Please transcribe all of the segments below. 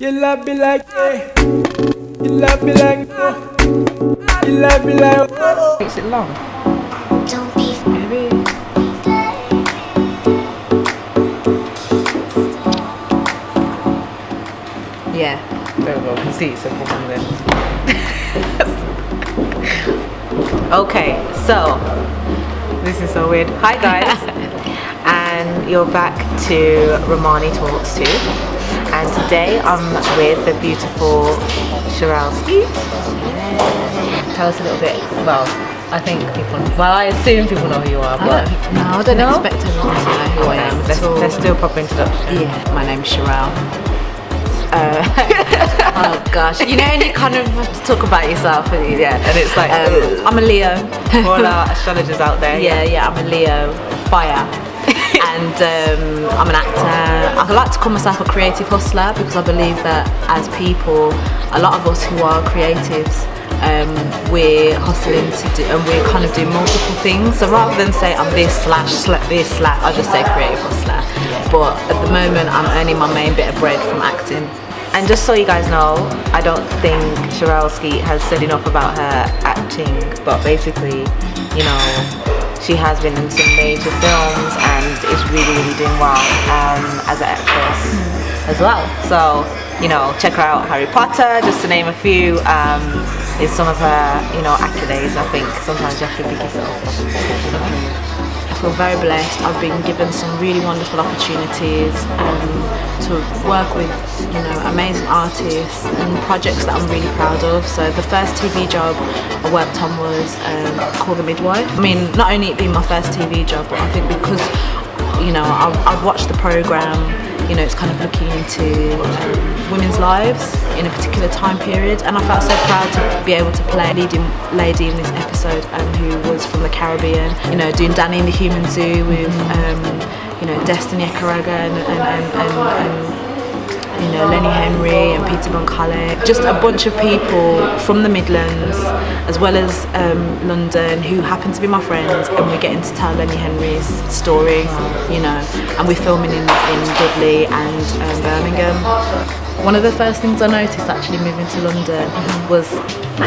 You love me like yeah. You love me like oh. You love me like oh. Makes it long. Don't be Maybe. Yeah. Very well. Can see it's a problem then. Okay, so this is so weird. Hi guys, and you're back to Remani Talks too. And today I'm with the beautiful Cherelle Skeete. Tell us a little bit. Well, I think people. Well, I assume people know who you are, but I don't expect everyone to know who I am. Let's do a proper introduction. Yeah, my name's Cherelle. Oh gosh, you know, and you kind of have to talk about yourself, Yeah, and it's like I'm a Leo. For all our astrologers out there. Yeah, I'm a Leo, fire, and I'm an actor. I like to call myself a creative hustler because I believe that as people, a lot of us who are creatives, we're hustling to do, and we're kind of doing multiple things. So rather than say I'm this slash this slash, I just say creative hustler. But at the moment, I'm earning my main bit of bread from acting. And just so you guys know, I don't think Cherelle Skeete has said enough about her acting, but basically, you know, she has been in some major films and is really doing well as an actress as well. So, you know, check her out. Harry Potter, just to name a few, is some of her, you know, accolades. I think sometimes you have to pick yourself. I feel very blessed. I've been given some really wonderful opportunities to work with, you know, amazing artists and projects that I'm really proud of. So the first TV job I worked on was Call the Midwife. I mean, not only it being my first TV job, but I think because, you know, I've watched the programme, you know, it's kind of looking into women's lives in a particular time period, and I felt so proud to be able to play a leading lady in this episode who was from the Caribbean, you know, doing Danny in the Human Zoo with you know, Destiny Ekaraga and you know, Lenny Henry and Peter Boncale, just a bunch of people from the Midlands as well as London who happen to be my friends, and we're getting to tell Lenny Henry's story, you know, and we're filming in Dudley and Birmingham. One of the first things I noticed actually moving to London was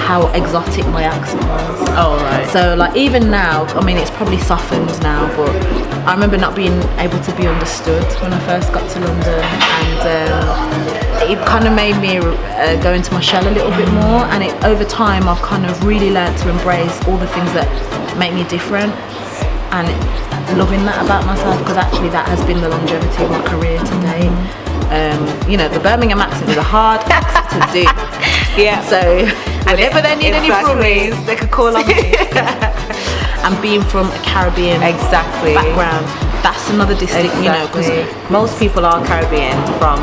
how exotic my accent was. Oh right. So like even now, I mean it's probably softened now, but I remember not being able to be understood when I first got to London, and it kind of made me go into my shell a little bit more, and over time I've kind of really learned to embrace all the things that make me different and loving that about myself, because actually that has been the longevity of my career to date. You know, the Birmingham accent is a hard accent to do. Yeah. So whenever they need any Brummies, they could call on me. And being from a Caribbean background, that's another distinct, you know, because most people are Caribbean from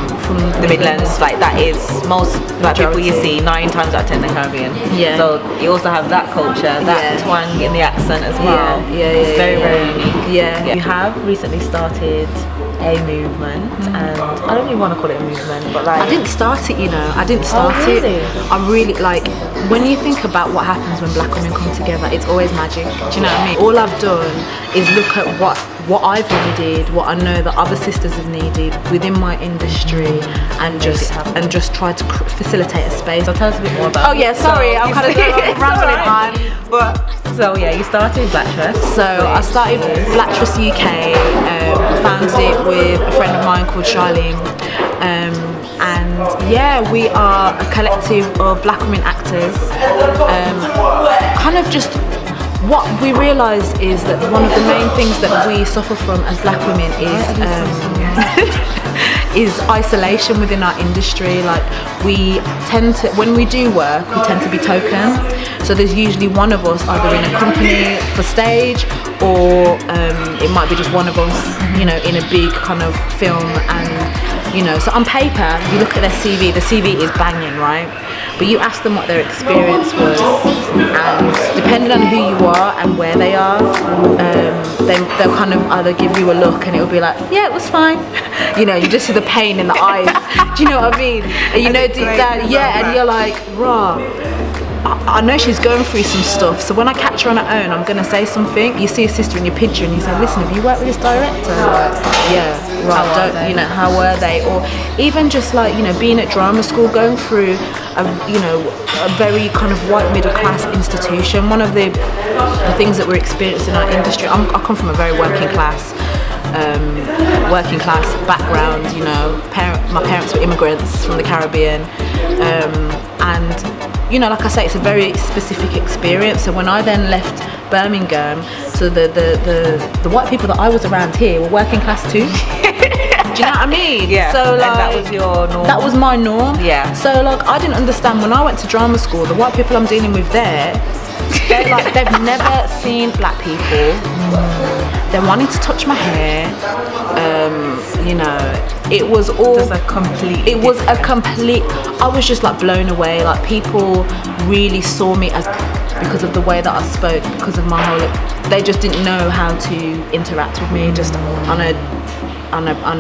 the Midlands. Like that is most like people you see 9 times out of 10 they're Caribbean. Yeah. So you also have that culture, that twang in the accent as well. Yeah. It's very unique. Yeah. You have recently started a movement, and I don't even want to call it a movement, but like I didn't start it, you know. I didn't start it. I really, like, when you think about what happens when black women come together, it's always magic. Do you know what I mean? All I've done is look at what I've needed, what I know that other sisters have needed within my industry, and just try to facilitate a space. So tell us a bit more about. Oh yeah, sorry, I'm kind of rambling on. But so yeah, you started Blacktress. So I started Blacktress UK, founded it with a friend of mine called Charlene, and yeah, we are a collective of black women actors. Kind of just what we realised is that one of the main things that we suffer from as black women is isolation within our industry. Like we tend to, when we do work, we tend to be token. So there's usually one of us either in a company for stage, or it might be just one of us, you know, in a big kind of film. And you know, so on paper, you look at their CV, the CV is banging, right? But you ask them what their experience was, and depending on who you are and where they are, they'll kind of either give you a look and it'll be like, yeah, it was fine. You know, you just see the pain in the eyes. Do you know what I mean? And you know deep down, yeah, and you're like, raw. I know she's going through some stuff, so when I catch her on her own, I'm gonna say something. You see a sister in your picture and you say, listen, have you worked with this director? Like, yeah, right, how were they? Or even just like, being at drama school, going through a very kind of white middle class institution. One of the things that we're experiencing in our industry, I come from a very working class background. My parents were immigrants from the Caribbean, and like I say, it's a very specific experience. So when I then left Birmingham, so the white people that I was around here were working class too. Do you know what I mean? Yeah. So like, and that was your norm. That was my norm. Yeah. So like, I didn't understand when I went to drama school. The white people I'm dealing with there, they've never seen black people. They're wanting to touch my hair. It was all. I was just like blown away. Like, people really saw me as, because of the way that I spoke, because of my whole. They just didn't know how to interact with me, just on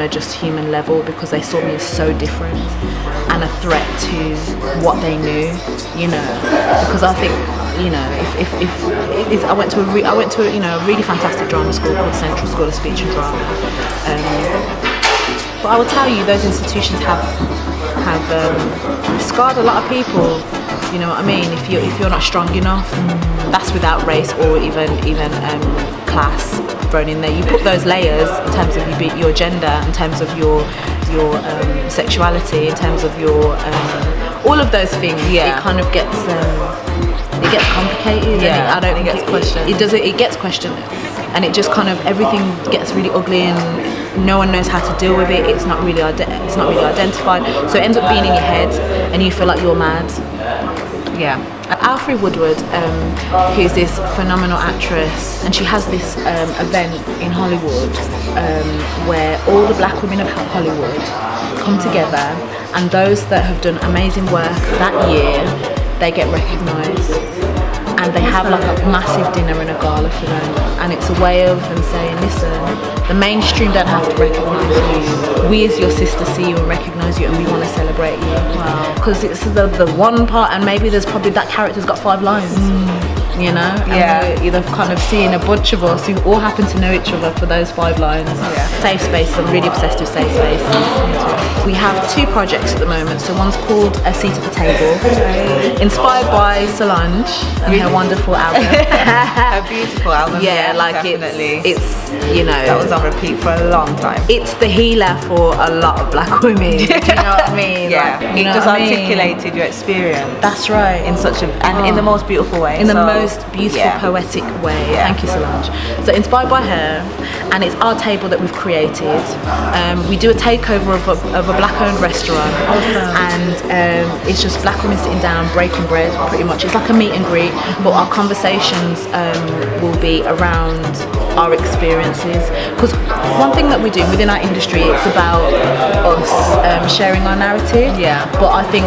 a just human level, because they saw me as so different and a threat to what they knew. Because I think. I went to a really fantastic drama school called Central School of Speech and Drama. But I will tell you, those institutions have scarred a lot of people. You know what I mean? If you're not strong enough, that's without race or even class thrown in there. You put those layers in terms of your gender, in terms of your sexuality, in terms of your all of those things. Yeah. It kind of gets. It gets complicated. Yeah, and it gets questioned. It gets questioned, and it just kind of, everything gets really ugly, and no one knows how to deal with it. It's not really identified. So it ends up being in your head, and you feel like you're mad. Yeah. Alfre Woodward, who's this phenomenal actress, and she has this event in Hollywood where all the black women of Hollywood come together, and those that have done amazing work that year, they get recognised, and they have like a massive dinner and a gala for them, and it's a way of them saying, listen, the mainstream don't have to recognise you. We as your sister see you and recognise you, and we want to celebrate you. Wow. Because it's the one part, and maybe there's probably that character's got 5 lines. Yeah. And you're kind of seeing a bunch of us who all happen to know each other for those 5 lines. Yeah. Safe spaces. I'm really obsessed with safe spaces. We have 2 projects at the moment. So one's called A Seat at the Table, inspired by Solange and her wonderful album. A beautiful album. Yeah, like definitely. It's that was on repeat for a long time. It's the healer for a lot of black women. Do you know what I mean? Yeah. Like, it just articulated your experience. That's right. In such in the most beautiful way. In the most beautiful, poetic way. Yeah. Thank you, Solange. So inspired by her, and it's our table that we've created. We do a takeover of a black-owned restaurant, and it's just black women sitting down, breaking bread, pretty much. It's like a meet and greet, but our conversations will be around our experiences. Because one thing that we do within our industry, it's about us sharing our narrative. Yeah. But I think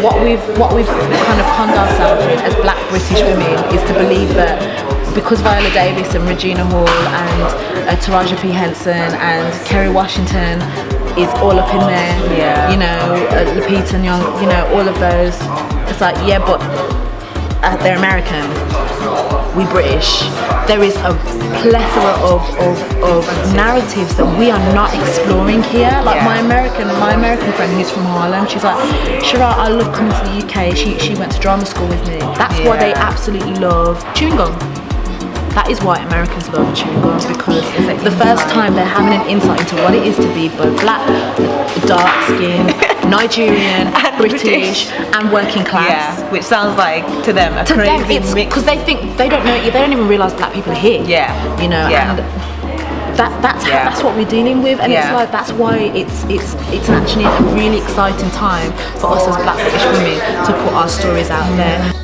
what we've kind of conned ourselves in as black British women is to believe that because Viola Davis and Regina Hall and Taraji P. Henson and Kerry Washington is all up in there, Lupita Nyong'o, all of those, it's like, yeah, but they're American, we British. There is a plethora of narratives that we are not exploring here. Like my American friend who's from Harlem, she's like, Cherelle, I love coming to the UK. She went to drama school with me. That's why they absolutely love chewing gum. That is why Americans love chewing gum, because the first time they're having an insight into what it is to be both black, dark skin, Nigerian, and British, and working class. Yeah, which sounds like to them a crazy mix. Because they think they don't even realise black people are here. Yeah, and that's what we're dealing with, and it's like, that's why it's actually a really exciting time for us as black British women to put our stories out there.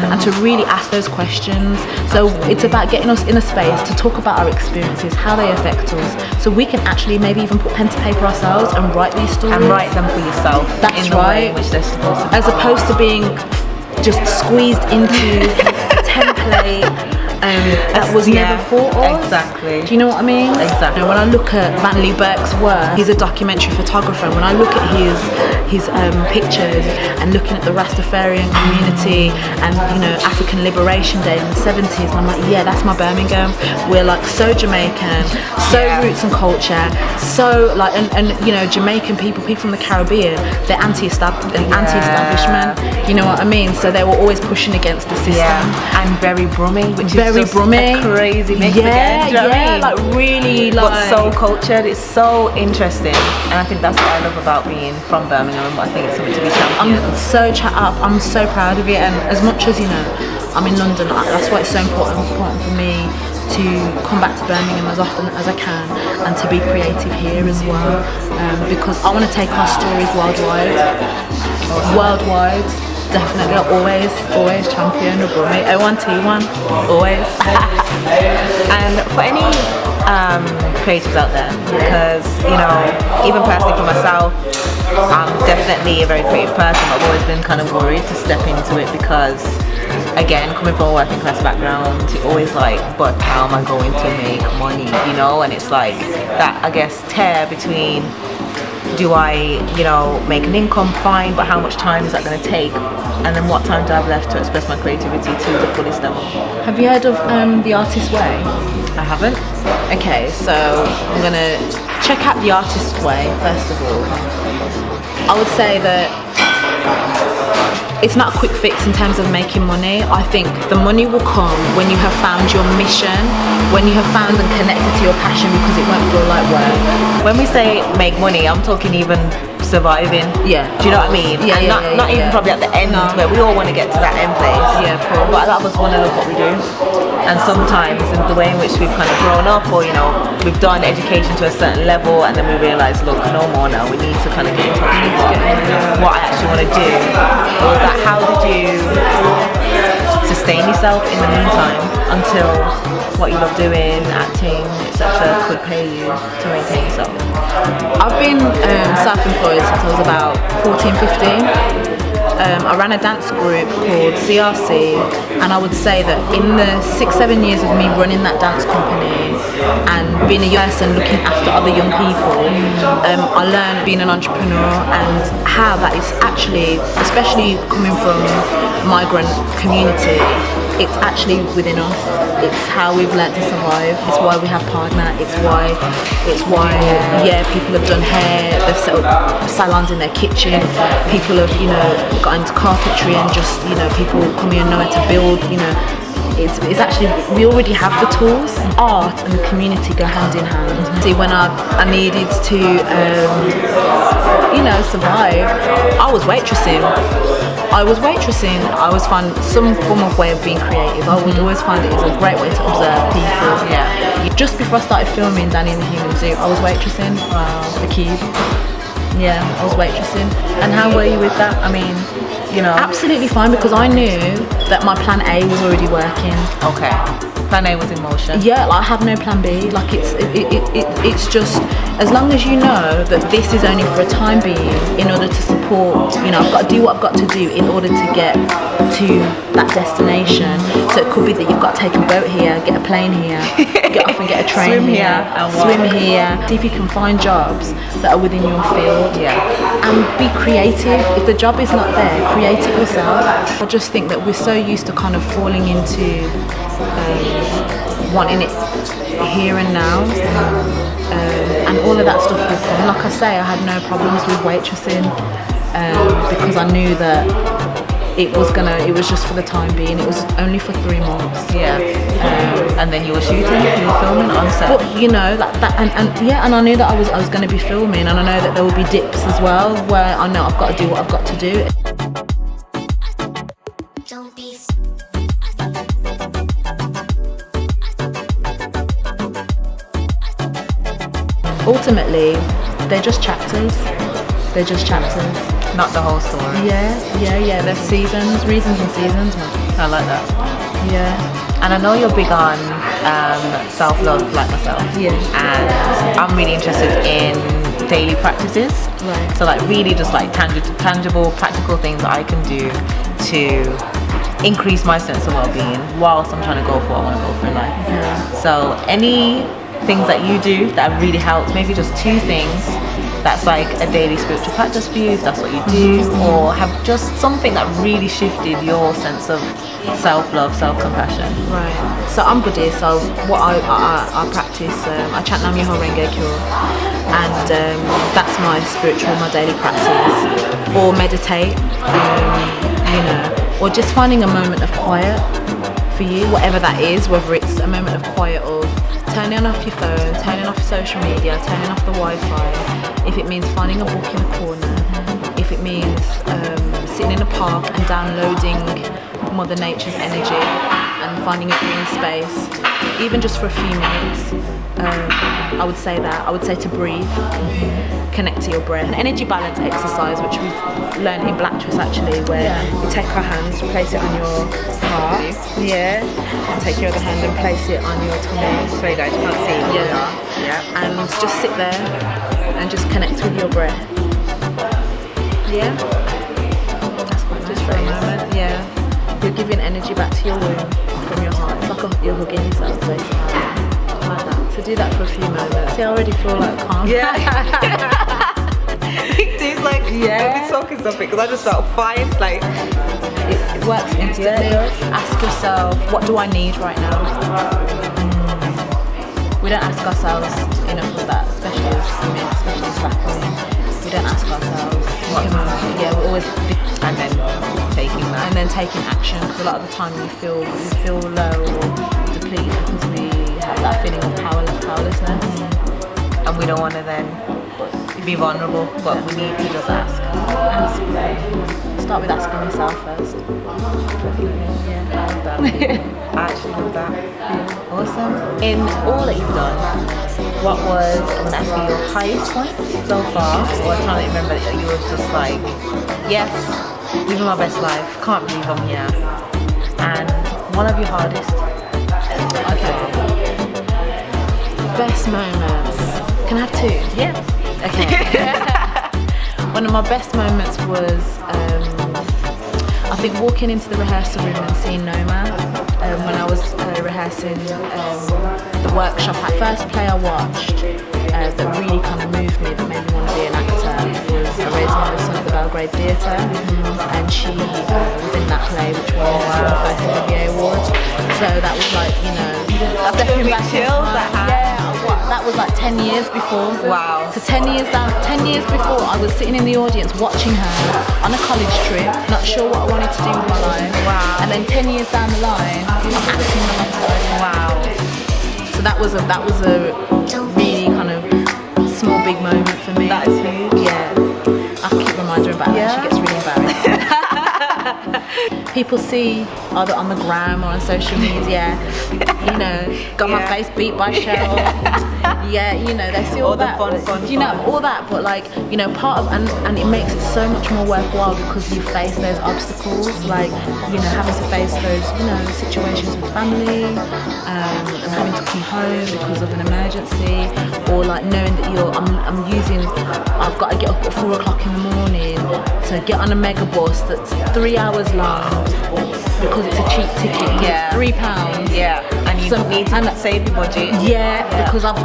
And to really ask those questions. So it's about getting us in a space to talk about our experiences, how they affect us, so we can actually maybe even put pen to paper ourselves and write these stories. And write them for yourself. That's in the way in which they're supposed to be. As opposed to being just squeezed into a template that was never thought of. Exactly. Do you know what I mean? Exactly. You know, when I look at Van Lee Burke's work, he's a documentary photographer, and when I look at his pictures and looking at the Rastafarian community and, you know, African Liberation Day in the 70s, and I'm like, yeah, that's my Birmingham. We're like so Jamaican, so roots and culture, so like, and you know, Jamaican people from the Caribbean, they're anti-establishment. You know what I mean? So they were always pushing against the system. And very Brummie, which very is just Brummie. a crazy mix Yeah, again. Do you know what I mean? like really, like. But so cultured, it's so interesting, and I think that's what I love about being from Birmingham. I think it's something to be championed. I'm so proud of it, and as much as, you know, I'm in London, that's why it's so important for me to come back to Birmingham as often as I can and to be creative here as well, because I want to take our stories worldwide. Definitely, always champion of Brummie. O1T1, always. And for any creatives out there, because, you know, even personally for myself, I'm definitely a very creative person, but I've always been kind of worried to step into it because, again, coming from a working class background, you're always like, but how am I going to make money, you know? And it's like that, I guess, tear between, do I, you know, make an income? Fine, but how much time is that going to take? And then what time do I have left to express my creativity to the fullest level? Have you heard of The Artist's Way? I haven't. Okay, so I'm going to check out The Artist's Way, first of all. I would say that it's not a quick fix in terms of making money. I think the money will come when you have found your mission, when you have found and connected to your passion, because it won't feel like work. When we say make money, I'm talking even surviving. Yeah. Do you know what I mean? Yeah, and not even probably at the end where we all want to get to that end place. Yeah, of course. But a lot of us want to love what we do. And sometimes in the way in which we've kind of grown up, or, you know, we've done education to a certain level, and then we realise, look, no more now. We need to kind of get in touch with what I actually want to do. Or that, how did you sustain yourself in the meantime until what you love doing, acting, etc., could pay you to maintain yourself? I've been self-employed since I was about 14, 15. I ran a dance group called CRC, and I would say that in the 6-7 years of me running that dance company and being a young person looking after other young people, I learned being an entrepreneur and how that is actually, especially coming from migrant community, it's actually within us. It's how we've learnt to survive. It's why we have partner. It's why people have done hair, they've set up salons in their kitchen, people have, you know, got into carpentry, and just, you know, people come here and know how to build, you know. It's actually, we already have the tools. Art and the community go hand in hand. See, when I needed to, you know, survive, I was waitressing. I always find some form of way of being creative. I would always find it is a great way to observe people. Yeah. Just before I started filming Danny and the Human Zoo, I was waitressing. The Cube. Yeah, I was waitressing. And how were you with that? I mean, you know, absolutely fine, because I knew that my plan A was already working. Okay. Plan A was in motion. Yeah, like I have no plan B. Like it's just, as long as you know that this is only for a time being, in order to support, you know, I've got to do what I've got to do in order to get to that destination. So it could be that you've got to take a boat here, get a plane here, get off and get a train swim here, swim here. See if you can find jobs that are within your field. Yeah. And be creative. If the job is not there, create it yourself. I just think that we're so used to kind of falling into wanting it here and now, and all of that stuff will come. Like I say, I had no problems with waitressing, because I knew that it was just for the time being. It was only for 3 months. Yeah. And then you were shooting, you were filming on set. But you know, like that, and I knew that I was going to be filming, and I know that there will be dips as well where I know I've got to do what I've got to do. Ultimately, they're just chapters. Not the whole story. Yeah. There's seasons, reasons and seasons. I like that. Yeah. And I know you're big on self-love, like myself. Yeah. And I'm really interested in daily practices. Right. So like really just like tangible, practical things that I can do to increase my sense of well-being whilst I'm trying to go for what I want to go for in life. So any things that you do that have really helped, maybe just 2 things that's like a daily spiritual practice for you, if that's what you do, or have just something that really shifted your sense of self-love, self-compassion. Right. So I'm Buddhist, so what I practice, I chant Nam Myoho Renge Kyo, and that's my spiritual, my daily practice. Or meditate, you know, or just finding a moment of quiet for you, whatever that is, whether it's a moment of quiet of turning off your phone, turning off social media, turning off the Wi-Fi, if it means finding a book in a corner, if it means sitting in a park and downloading Mother Nature's energy and finding a green space, even just for a few minutes, I would say that. I would say to breathe, connect to your breath. An energy balance exercise, which we've learned in Blacktress actually, where you take our hands, place it on your heart, and take your other hand and place it on your tummy. Sorry guys, you can't see. And just sit there and just connect with your breath. That's quite just for a moment. You're giving energy back to your womb from your heart. It's like you're hugging yourself basically. Like that. So do that for a few moments. See, I already feel like calm. It's like we're talking something because I just felt fine. Like it works instantly. Ask yourself, what do I need right now? We don't ask ourselves enough of that, especially as women, especially as black women. We don't ask ourselves. We're always and then taking that. And then taking action, because a lot of the time we feel low or depleted because we have that feeling of powerlessness. And we don't want to then be vulnerable, but we need to just ask. Start with asking yourself first. I love that. I actually love that. Awesome. In all that you've done, what was, I'm going to ask you your highest point so far, or a time that you remember that you were just like, yes, living my best life, can't believe I'm here. And one of your hardest. Okay. Best moments. Can I have 2? Yeah. Okay. One of my best moments was, I think, walking into the rehearsal room and seeing Noma when I was rehearsing the workshop. At first play I watched that really kind of moved me, that made me want to be an actor, was I Raised My Son at the Belgrade Theatre, and she was in that play, which won the first Olivier Award. So that was like, you know, that's definitely chills. That was like 10 years before. Wow. So 10 years before, I was sitting in the audience watching her on a college trip, not sure what I wanted to do with my life. Wow. And then 10 years down the line, I'm acting alongside her. Wow. So that was a really kind of small big moment for me. That is huge. Yeah. I keep reminding her about that. She gets really embarrassed. People see either on the gram or on social media, you know, got my face beat by Cherelle. You know, they see all that. Fun, you know, all that, but like, you know, part of, and it makes it so much more worthwhile because you face those obstacles, like, you know, having to face those, you know, situations with family, and having to come home because of an emergency, or like knowing that I've got to get up at 4 o'clock in the morning to get on a mega bus that's 3 hours long because it's a cheap ticket, £3. And you need to save your budget. Because I've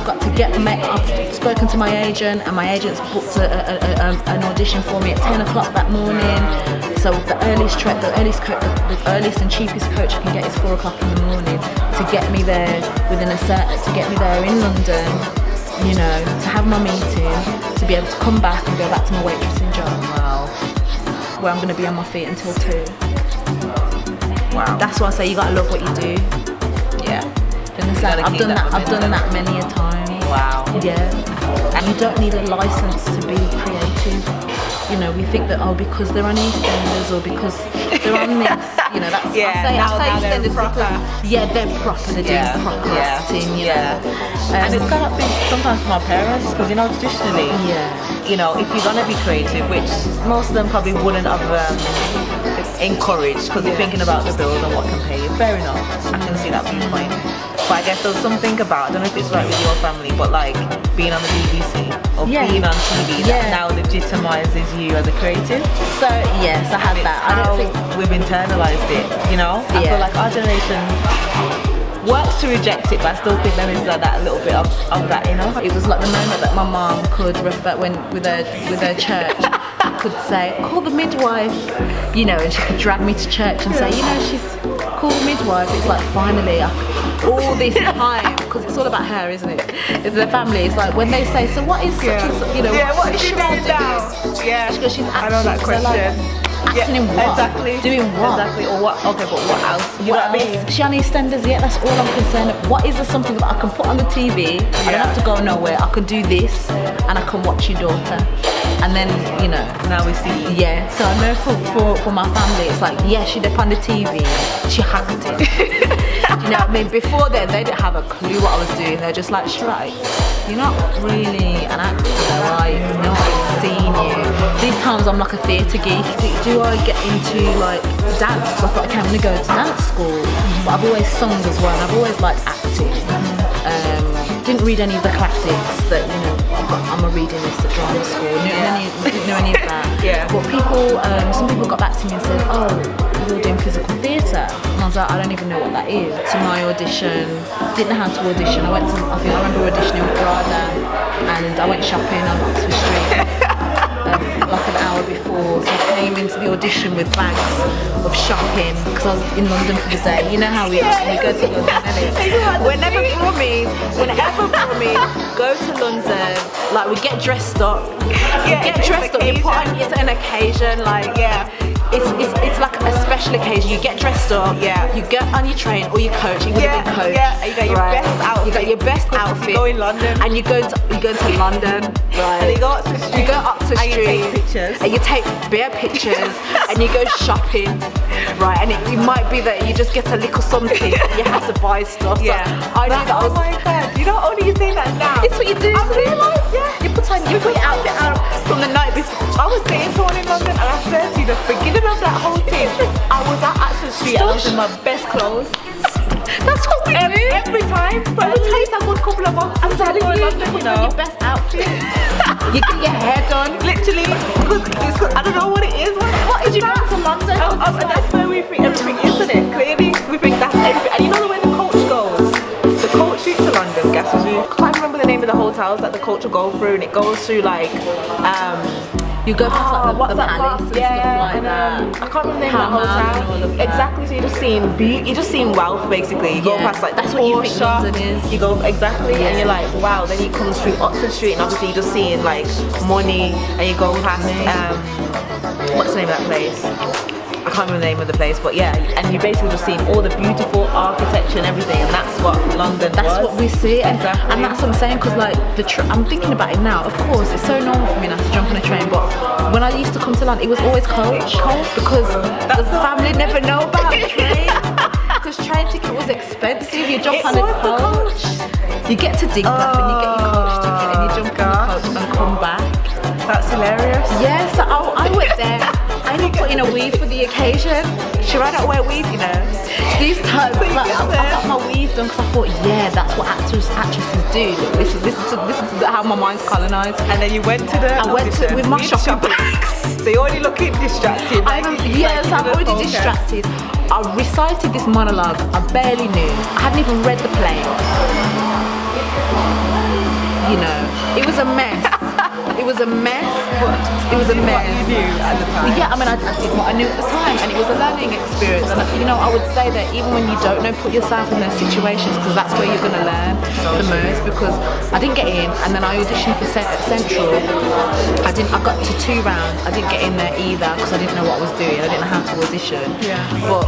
got to get I've spoken to my agent, and my agent's booked an audition for me at 10 o'clock that morning. So the earliest and cheapest coach I can get is 4 o'clock in the morning to get me there to get me there in London, you know, to have my meeting, to be able to come back and go back to my waitressing job. Wow. Where I'm going to be on my feet until 2. Wow. That's why I say you got to love what you do. Yeah. I've done that many a time. Wow. Yeah. And you don't need a license to be creative. You know, we think that, because they're on EastEnders or because they're on this, you know, that's, I say EastEnders because, they're proper, they're doing proper acting, you know. And it's got to be sometimes for my parents, because, you know, traditionally, you know, if you're going to be creative, which most of them probably wouldn't have encouraged, because they're thinking about the bills and what can pay you, fair enough, I can see that viewpoint. But I guess there was something about, I don't know if it's right with your family, but like being on the BBC or being on TV that now legitimizes you as a creative. So yes, I had that. I don't think we've internalized it, you know? I feel like our generation works to reject it, but I still think there is like that little bit of that, you know? it was like the moment that my mom could refer when with her church could say, call the midwife, you know, and she could drag me to church and say, you know, she's called the midwife. It's like finally all this time, because it's all about her, isn't it? It's the family. It's like when they say, so what is such and such, you know, what is she doing now? Yeah, she goes, she's acting. I know that question. So like, acting in what? Exactly. Doing what? Exactly. Or what? Okay, but what else? You know what I mean? She on EastEnders, yeah, that's all I'm concerned of. What is there something that I can put on the TV? I don't have to go nowhere. I can do this and I can watch your daughter. And then, you know, now we see. Yeah, so I know for my family, it's like, yeah, she did on the TV, she hacked it. You know what I mean? Before then, they didn't have a clue what I was doing. They're just like, Shrike, you're not really an actor, are you? No, I've seen you. These times I'm like a theatre geek. Do I get into like dance? Because I thought, okay, I'm gonna go to dance school. But I've always sung as well, and I've always liked acting. Didn't read any of the classics that, you know, I'm a reading list at drama school. Didn't know any of that. Yeah. But people, some people got back to me and said, oh, you're doing physical theatre. And I was like, I don't even know what that is. To my audition, didn't know how to audition. I remember auditioning with Prada, and I went shopping on Oxford Street. Like an hour before, so I came into the audition with bags of shopping because I was in London for the day. You know how we go to London, innit? Whenever Brummie go to London, like we get dressed up. You put on, it's an occasion, like it's like a special occasion. You get dressed up, you get on your train or your coach, you get in coach. Yeah, you got your best outfit. You got your best outfit. You go in London. And you go to London, right? And you go up to the street. You go up to the street. And you take pictures. And you take bare pictures and you go shopping, right? And it might be that you just get a little something. You have to buy stuff. So I knew that I was. Oh my god! You know, only you say that now. It's what you do. I realised, You put your outfit out from the night before. I was dating someone in London, and I said to you, the beginning of that whole thing, I was at Oxford Street. I was in my best clothes. That's what we do. Every time. But it takes a good couple of months. I'm telling you, London, you know. Your best outfit. You get your hair done. Literally, because I don't know what it is. What is you going to London? And that's where we think everything is, isn't it? Clearly, we think that's everything. And you know the way the coach goes? The coach shoots to London, guesses you. I can't remember the name of the hotels that the coach will go through, and it goes through like you go past like the palace and stuff like that. I can't remember the name of the hotel. Exactly, so you're just seeing wealth basically. You go past like that's what you think London is. You go exactly, and you're like, wow. Then you come through Oxford Street, and obviously you're just seeing like money, and you go past what's the name of that place? I can't remember the name of the place, but yeah, and you're basically just seeing all the beautiful architecture and everything, and that's what London was. That's what we see, and that's what I'm saying, because like I'm thinking about it now. Of course, it's so normal for me now to jump on a train, but when I used to come to London, it was always coach because the family never know about the train. Because train ticket was expensive. You jump on a coach, you get to Digbeth and you get your coach ticket, and you jump on the coach and come back. That's hilarious. Yeah, so I went there. I didn't put in a weave for the occasion. She ran out wear weave, you know. These times, like, I got my weave done because I thought, yeah, that's what actresses do. This is how my mind's colonised. And then you went to I went to with my shopping bags. So you're already looking distracted. Yes, I'm already distracted. I recited this monologue I barely knew. I hadn't even read the play. You know, it was a mess. It was a mess. It was a mess. What you knew at the time. Yeah, I mean, I did what I knew at the time, and it was a learning experience. And you know, I would say that even when you don't know, put yourself in those situations, because that's where you're going to learn the most. Because I didn't get in, and then I auditioned for Central. I got to 2 rounds. I didn't get in there either because I didn't know what I was doing. I didn't know how to audition. Yeah. But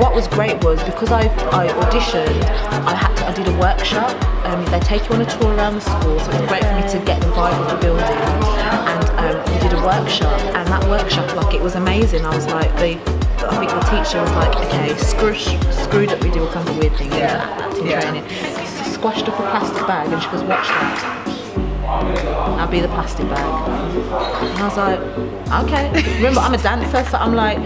what was great was because I auditioned, I did a workshop. They take you on a tour around the school, so it was great for me to get the vibe of the building. And we did a workshop, and that workshop, like, it was amazing. I was like, I think the teacher was like, okay, screwed up, we do all kinds of weird things. Acting training. She squashed up a plastic bag, and she goes, watch that. I'll be the plastic bag. And I was like, okay. Remember, I'm a dancer, so I'm like,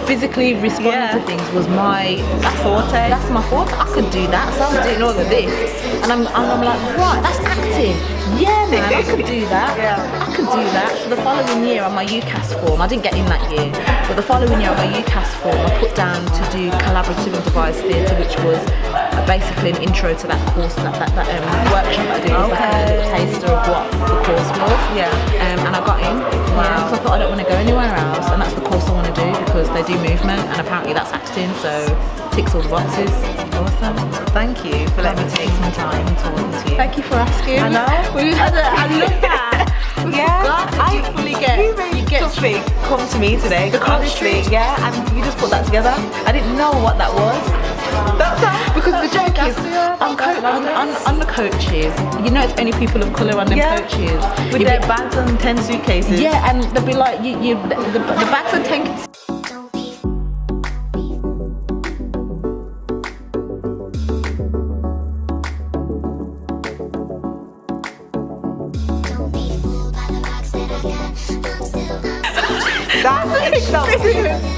physically responding to things was my forte. That's my forte. I could do that, so I'm doing all of this. And I'm like, right, that's acting. Yeah, man, I could do that. I could do that. So the following year on my UCAS form, I didn't get in that year, but the following year on my UCAS form, I put down to do collaborative and devised theatre, which was basically an intro to that course, that workshop I did. It was like a little taster of what the course was. And I got in. Because I thought I don't want to go anywhere else, and that's the course I want to do because they do movement, and apparently that's acting, so ticks all the boxes. Awesome. Thank you for letting me take some time talking to you. Thank you for asking. I know. I love that. I fully get. You get something come to me today. Honestly, and you just put that together. I didn't know what that was. Because the joke is, on the coaches, you know, it's only people of colour on them coaches with their bags and 10 suitcases. Yeah, and they'll be like, the bags are 10.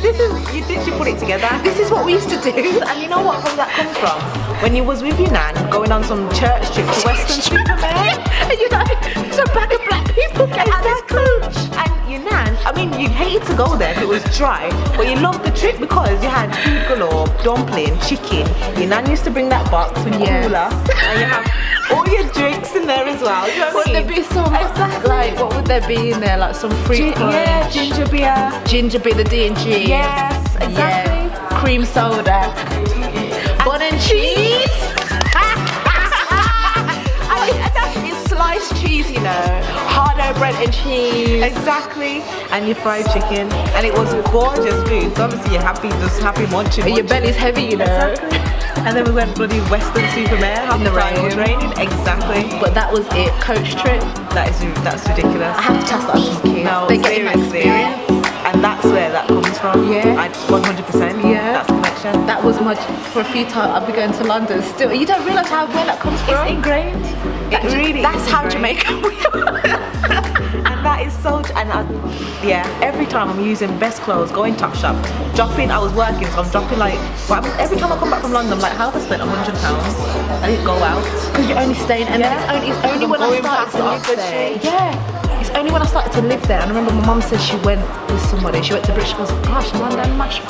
This is you literally put it together. This is what we used to do. And you know what that comes from? When you was with your nan going on some church trip to Western Superman, and you're like, there's a bag of black people getting this coach. And your nan, I mean, you hated to go there if it was dry, but you loved the trip because you had food galore, dumpling, chicken. Your nan used to bring that box with cooler, and you have all your drinks in there as well. You know what I mean? Would there be some, like, what would there be in there? Like some fruit punch? Yeah, ginger beer. Ginger beer, the D&G. Yes, exactly. Yeah. Cream soda. Bun and cheese. It's sliced cheese, you know. Hardo bread and cheese. Exactly. And your fried chicken. And it was gorgeous food. So obviously you're happy, just happy munching. Your belly's heavy, you know. Exactly. And then we went bloody Western Supermare. In the rain. It was raining. Exactly. But that was it. Coach trip. That's ridiculous. I have to pass that on to my kids. No, they get that experience. And that's where that comes from. Yeah. 100%. Yeah. That's connection. That was much, for a few times I'll be going to London still. You don't realise where that comes from. It's ingrained. That's how Jamaica we are. And that is so, every time I'm using best clothes, going Topshop, dropping, I was working, so I'm dropping like, every time I come back from London, I'm like, how have I spent £100? I didn't go out. Because you're only staying, and it's only when I started to live there. Yeah. It's only when I started to live there, and I remember my mum said she went with somebody, she went to British, she goes, gosh, London, much.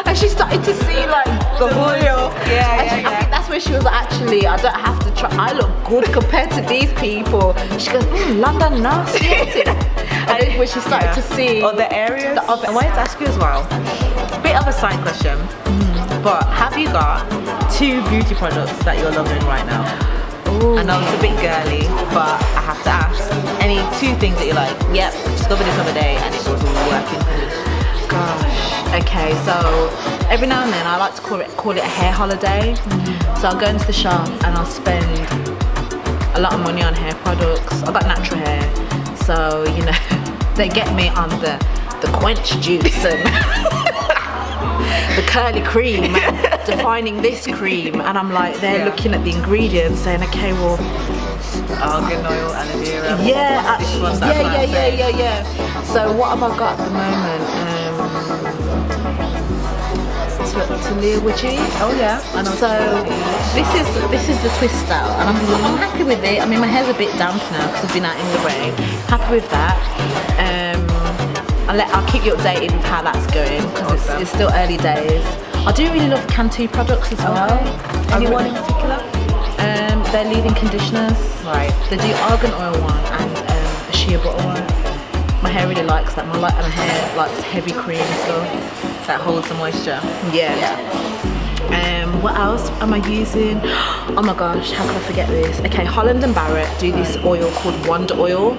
And she started to see like the real. I think that's where she was like, actually, I don't have to try, I look good compared to these people. She goes, London, nasty. And then when she started to see other areas, I wanted to ask you as well, bit of a side question, but have you got 2 beauty products that you're loving right now? Ooh. I know it's a bit girly, but I have to ask, any 2 things that you're like, yep, discovered this other day and it was working for me? Gosh, okay, so every now and then I like to call it a hair holiday. So I'll go into the shop and I'll spend a lot of money on hair products. I've got natural hair, so you know, they get me on the quench juice and the curly cream, defining this cream, and I'm like, they're looking at the ingredients saying, okay, well, argan oil, aloe vera. Yeah. So what have I got at the moment? Talia Witchy. Oh yeah. And so this is the twist out, and I'm happy with it. I mean, my hair's a bit damp now because I've been out in the rain. Happy with that. I'll keep you updated with how that's going because it's still early days. I do really love Cantu products as well. Anyone in particular? They're leave-in conditioners. Right. They do argan oil one and a shea butter one. My hair really likes that. My hair likes heavy cream stuff that holds the moisture. Yeah. What else am I using? Oh my gosh, how could I forget this? Okay, Holland and Barrett do this oil called Wonder Oil.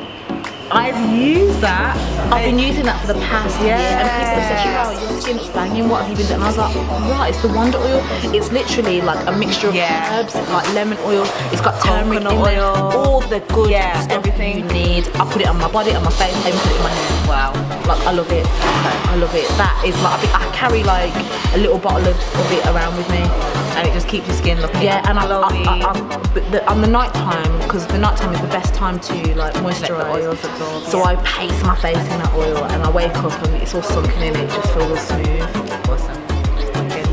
I've used that. I've been using that for the past year, and people have said, Cherelle, your skin looks banging, what have you been doing? And I was like, right, it's the Wonder Oil. It's literally like a mixture of herbs, like lemon oil, it's got turmeric in there, all the good stuff everything you need. I put it on my body, on my face, I even put it in my hair. Wow, like I love it. I love it. That is like, I carry like a little bottle of it around with me. and it just keeps your skin looking and glowy. on the night time, because the night time is the best time to like moisturize. Let the oils absorb, so I paste my face in that oil, and I wake up and it's all sunken in. It just feels smooth. Awesome. Good.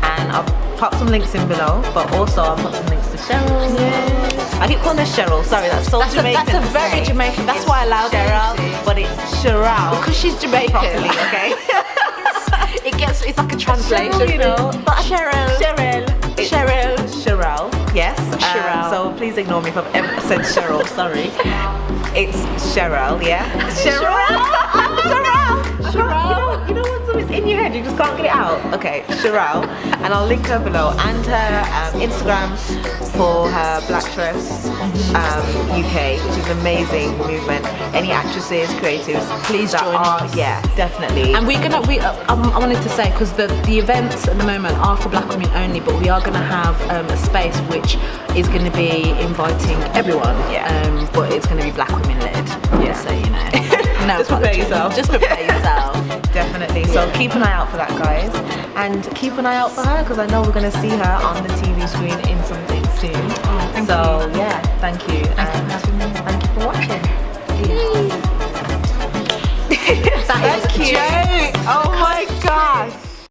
And I'll pop some links in below, but also I'll put some links to Cherelle. Yeah. I keep calling her Cherelle. Sorry, that's so Jamaican. That's a very Jamaican. That's why I allowed Cherelle, but it's Cherelle. because she's Jamaican. Properly, okay. It's like a translation, you know. But Cherelle. Yes. Cherelle. So please ignore me if I've ever said Cherelle. Sorry. It's Cherelle. Yeah. Cherelle. You know when something's in your head, you just can't get it out. Okay, Cherelle, and I'll link her below and her Instagram for her Blacktress UK, which is an amazing movement. Any actresses, creatives, Please join us. Yeah, definitely. And I wanted to say, because the events at the moment are for black women only, but we are going to have a space which is going to be inviting everyone. Yeah. But it's going to be black women led. Yeah. So you know. No, Just prepare yourself. Just prepare yourself. Definitely. So keep an eye out for that, guys, and keep an eye out for her because I know we're going to see her on the TV screen in something soon. Thank so you. yeah, thank you, and thank you for watching. Thank you.